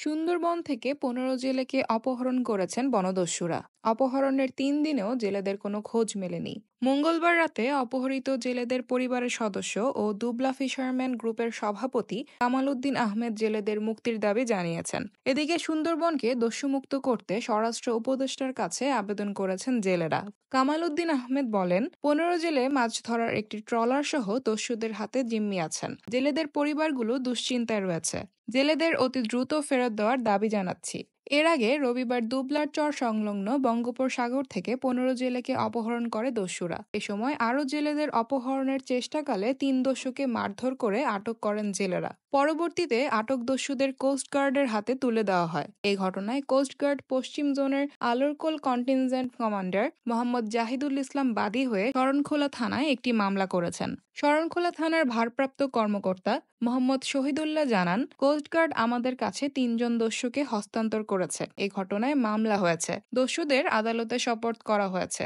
সুন্দরবন থেকে ১৫ জেলেকে অপহরণ করেছেন বনদস্যুরা। অপহরণের ৩ দিনেও জেলেদের কোনো খোঁজ মেলেনি। মঙ্গলবার রাতে অপহৃত জেলেদের পরিবারের সদস্য ও দুবলা ফিশারম্যান গ্রুপের সভাপতি কামাল উদ্দিন আহমেদ জেলেদের মুক্তির দাবি জানিয়েছেন। এদিকে সুন্দরবনকে দস্যুমুক্ত করতে স্বরাষ্ট্র উপদেষ্টার কাছে আবেদন করেছেন জেলেরা। কামাল উদ্দিন আহমেদ বলেন, ১৫ জেলে মাছ ধরার একটি ট্রলার সহ দস্যুদের হাতে জিম্মি আছেন। জেলেদের পরিবারগুলো দুশ্চিন্তায় রয়েছে। জেলেদের অতি দ্রুত ফেরত দেওয়ার দাবি জানাচ্ছি। এর আগে রবিবার দুবলার চর সংলগ্ন বঙ্গোপসাগর থেকে ১৫ জেলেকে অপহরণ করে দস্যুরা। এ সময় আরও জেলেদের অপহরণের চেষ্টাকালে ৩ দস্যুকে মারধর করে আটক করেন জেলেরা। পরবর্তীতে আটক দস্যুদের কোস্টগার্ডের হাতে তুলে দেওয়া হয়। এই ঘটনায় কোস্টগার্ড পশ্চিম জোনের আলোরকোল কন্টিনজেন্ট কমান্ডার মোহাম্মদ জাহিদুল ইসলাম বাদী হয়ে শরণখোলা থানায় একটি মামলা করেছেন। শরণখোলা থানার ভারপ্রাপ্ত কর্মকর্তা মোহাম্মদ শহীদুল্লাহ জানান, কোস্টগার্ড আমাদের কাছে ৩ জন দস্যুকে হস্তান্তর করেছে। এই ঘটনায় মামলা হয়েছে। দস্যুদের আদালতে সোপর্দ করা হয়েছে।